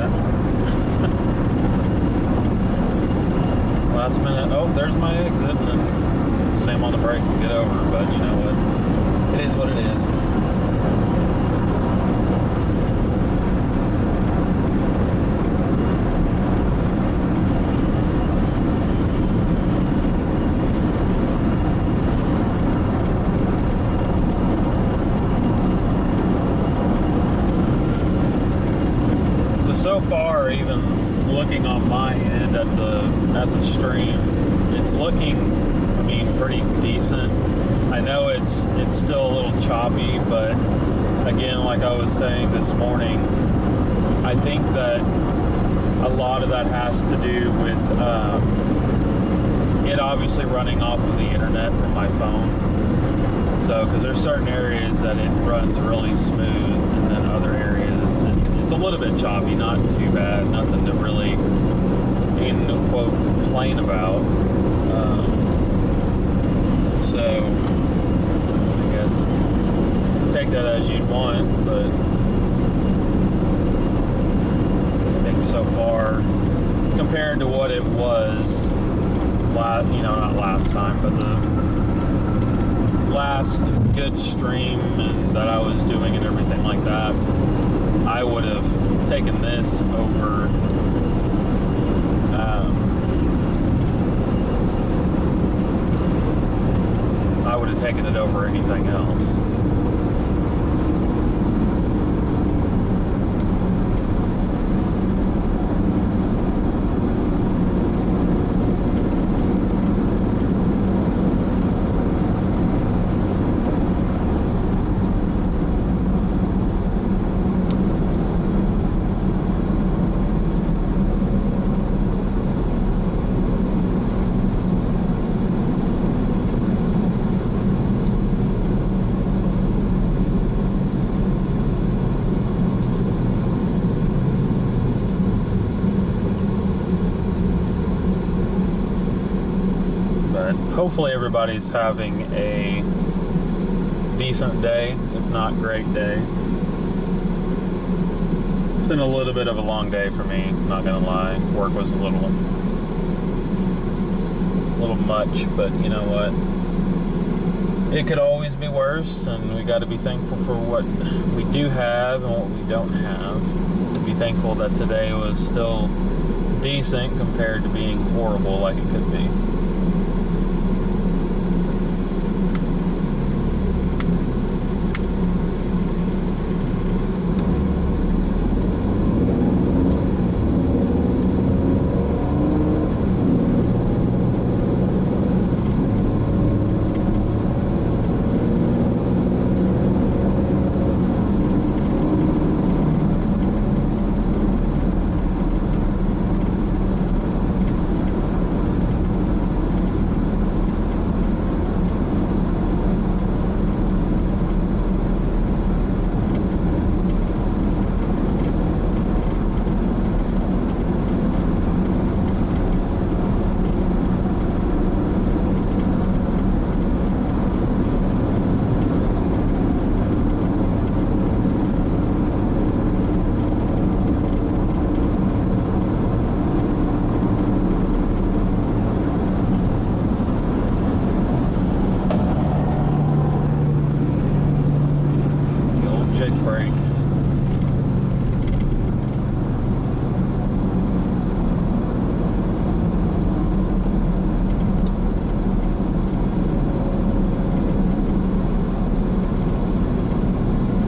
that. Last minute, oh, there's my exit, and then same on the brake and get over, but you know what? It is what it is. So far, even looking on my end at the stream, it's looking, I mean, pretty decent. I know it's still a little choppy, but again, like I was saying this morning, I think that a lot of that has to do with it obviously running off of the internet from my phone. So, because there's certain areas that it runs really smooth, and then other areas it's a little bit choppy, not too bad, nothing to really, in quote, complain about. So, I guess take that as you'd want, but I think so far, compared to what it was not last time, but the last good stream and that I was doing and everything like that, I would have taken this over I would have taken it over anything else. Hopefully everybody's having a decent day, if not great day. It's been a little bit of a long day for me, not gonna lie. Work was a little much, but you know what? It could always be worse, and we got to be thankful for what we do have and what we don't have. Be thankful that today was still decent compared to being horrible like it could be.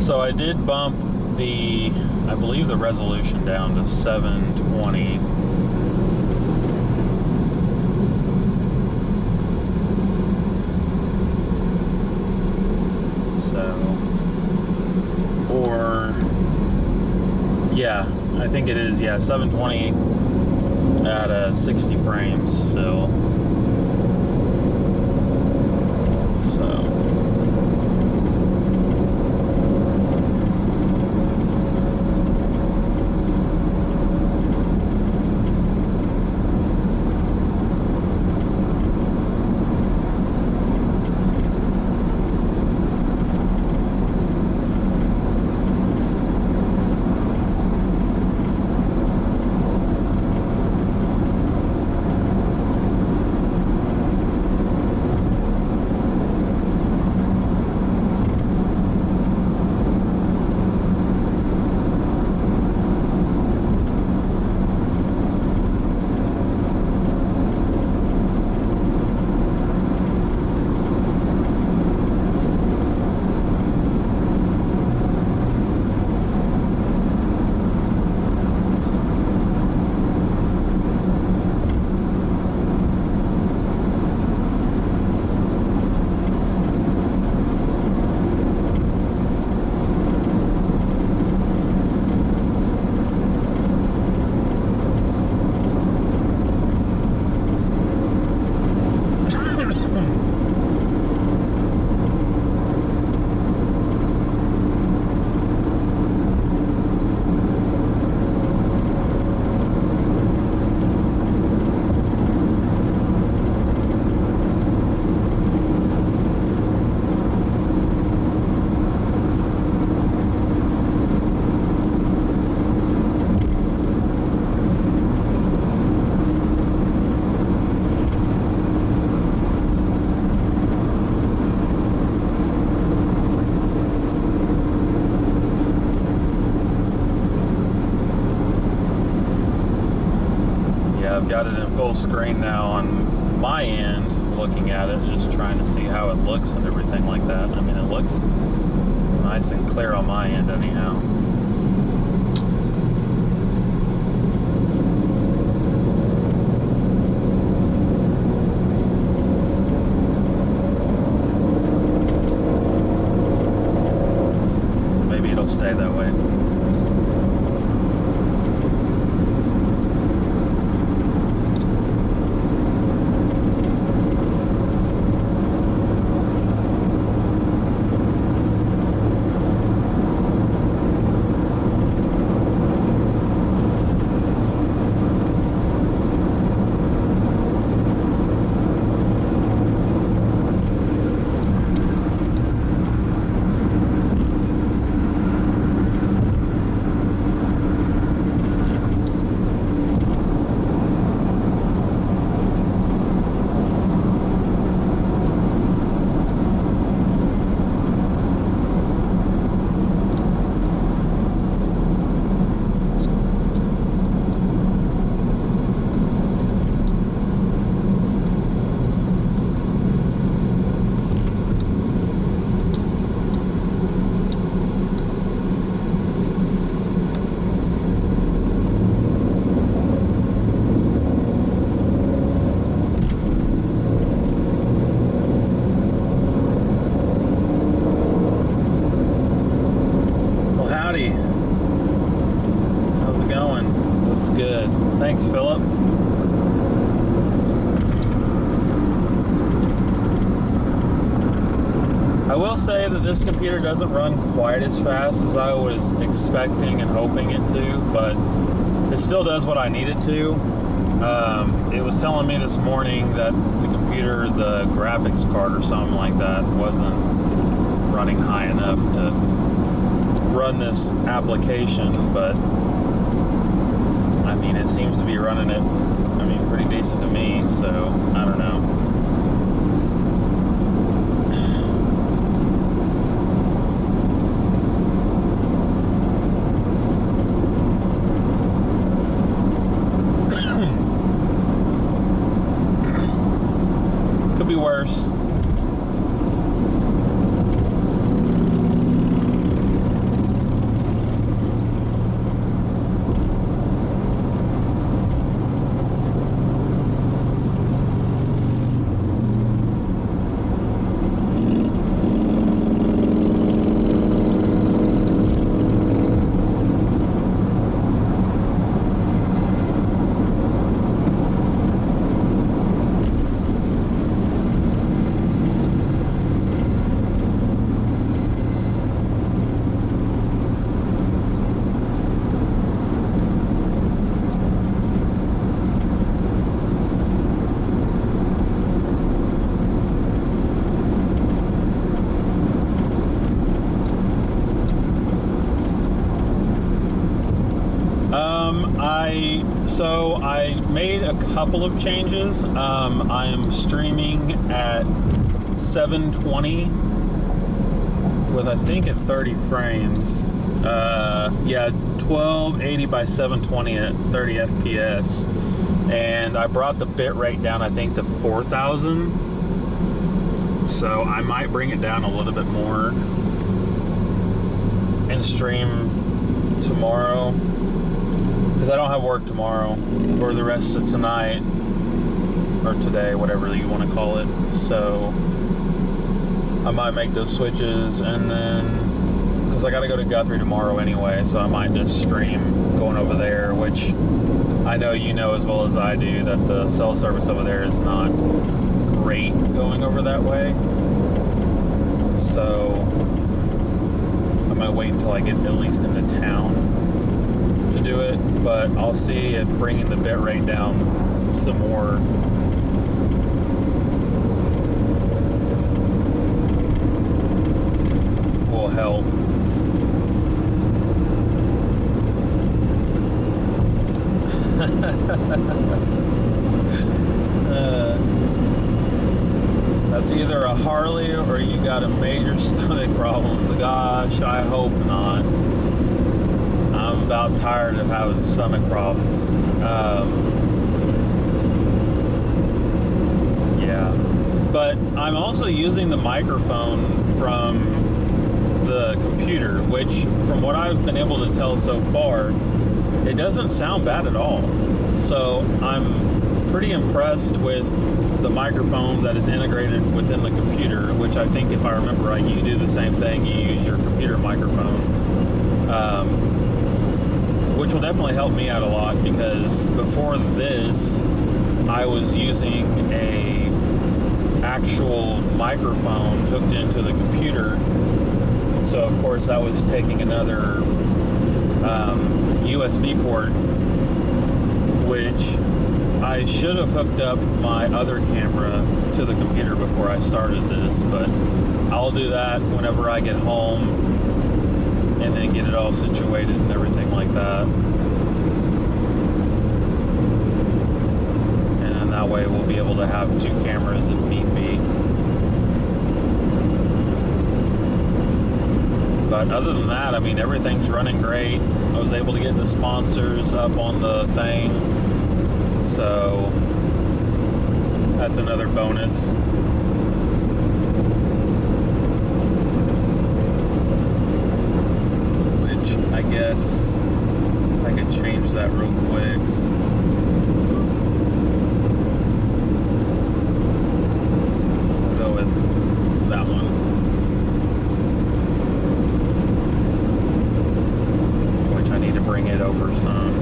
So I did bump I believe the resolution down to 720. Yeah, I think it is, 720 at 60 frames still. I've got it in full screen now on my end, looking at it, just trying to see how it looks and everything like that. I mean, it looks nice and clear on my end anyhow. Maybe it'll stay that way. Thanks, Philip. I will say that this computer doesn't run quite as fast as I was expecting and hoping it to, but it still does what I need it to. It was telling me this morning that the computer, the graphics card or something like that, wasn't running high enough to run this application, but I mean, it seems to be running it, I mean, pretty decent to me, so I don't know. Could be worse. So I made a couple of changes. I am streaming at 720 with, I think, at 30 frames. Yeah, 1280 by 720 at 30 FPS. And I brought the bit rate down, I think, to 4000. So I might bring it down a little bit more and stream tomorrow, because I don't have work tomorrow or the rest of tonight or today, whatever you want to call it. So I might make those switches, and then because I got to go to Guthrie tomorrow anyway, so I might just stream going over there, which I know you know as well as I do that the cell service over there is not great going over that way. So I might wait until I get at least into town to do it, but I'll see if bringing the bit rate down some more will help. That's either a Harley or you got a major stomach problems. Gosh, I hope not. I'm about tired of having stomach problems. But I'm also using the microphone from the computer, which, from what I've been able to tell so far, it doesn't sound bad at all. So I'm pretty impressed with the microphone that is integrated within the computer, which I think, if I remember right, you do the same thing. You use your computer microphone, which will definitely help me out a lot, because before this, I was using a actual microphone hooked into the computer. So of course that was taking another USB port, which I should have hooked up my other camera to the computer before I started this, but I'll do that whenever I get home and then get it all situated and everything like that. And that way we'll be able to have two cameras if need be. But other than that, I mean, everything's running great. I was able to get the sponsors up on the thing, so that's another bonus. Which I guess I could change that real quick. Go with that one. Which I need to bring it over some.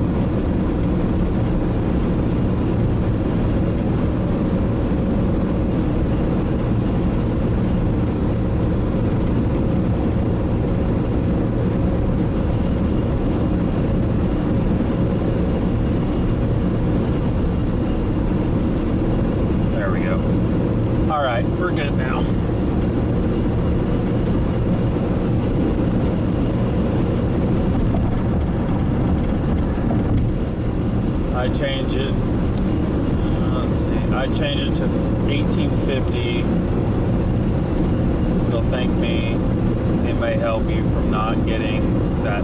Alright, we're good now. I change it, let's see, I change it to 1850. They'll thank me. It may help you from not getting that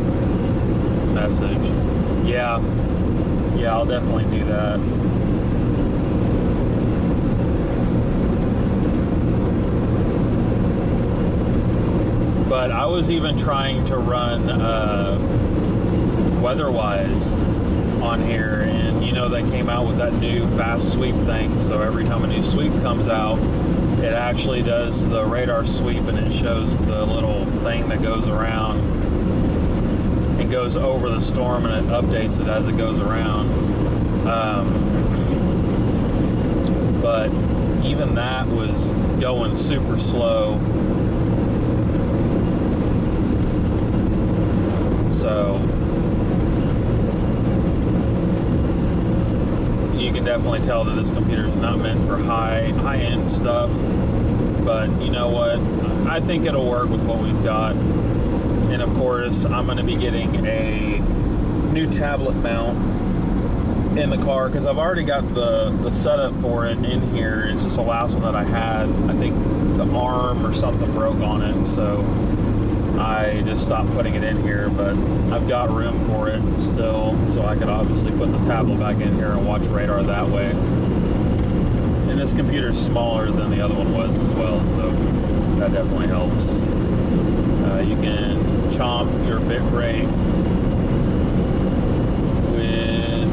message. Yeah, I'll definitely do that. But I was even trying to run WeatherWise on here, and you know, they came out with that new fast sweep thing, so every time a new sweep comes out, it actually does the radar sweep, and it shows the little thing that goes around and goes over the storm, and it updates it as it goes around. But even that was going super slow. So you can definitely tell that this computer is not meant for high-end stuff, but you know what, I think it'll work with what we've got. And of course, I'm going to be getting a new tablet mount in the car, because I've already got the setup for it in here. It's just the last one that I had, I think the arm or something broke on it, so I just stopped putting it in here. But I've got room for it still, so I could obviously put the tablet back in here and watch radar that way. And this computer's smaller than the other one was as well, so that definitely helps. You can chomp your bit rate with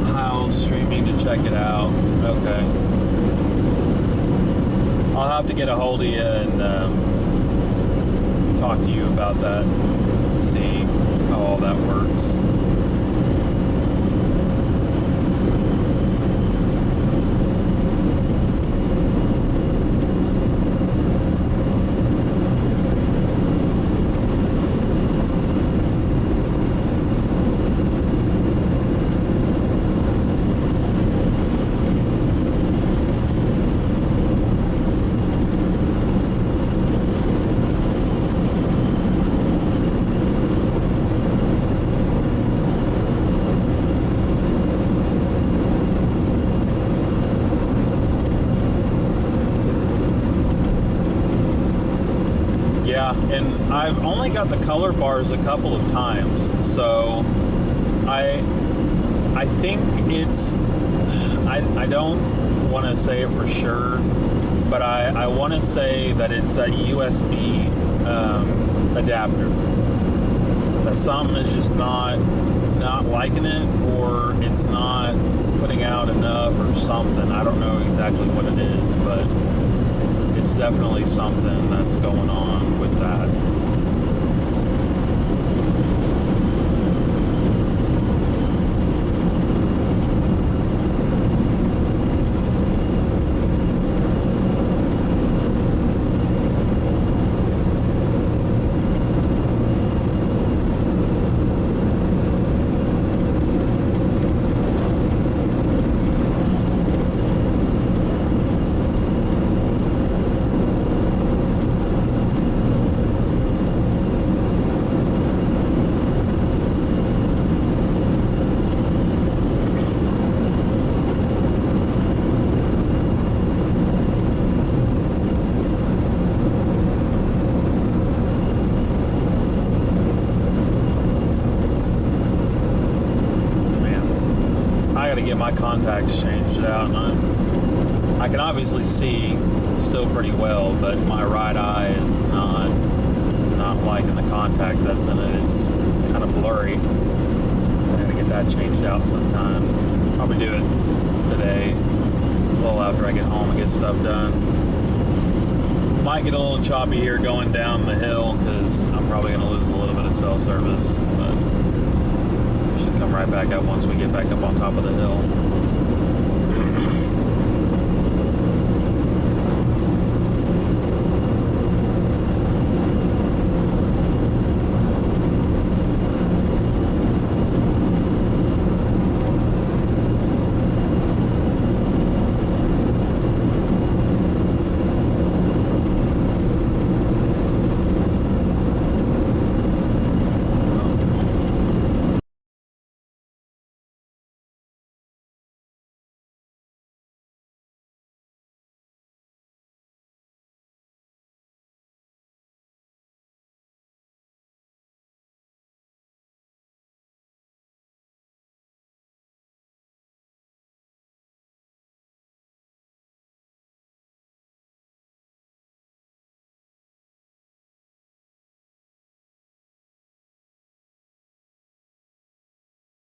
Heil Streaming to check it out. Okay. I'll have to get a hold of you and talk to you about that, see how all that works. Yeah, and I've only got the color bars a couple of times, so I think it's, I don't want to say it for sure, but I want to say that it's a USB adapter. That something is just not liking it, or it's not putting out enough or something. I don't know exactly what it is, but it's definitely something that's going on with that. Get my contacts changed out, and I can obviously see still pretty well, but my right eye is not liking the contact that's in it. It's kind of blurry. I'm gonna get that changed out sometime. Probably do it today, a little after I get home and get stuff done. Might get a little choppy here going down the hill because I'm probably gonna lose a little bit of cell service, but come right back up once we get back up on top of the hill.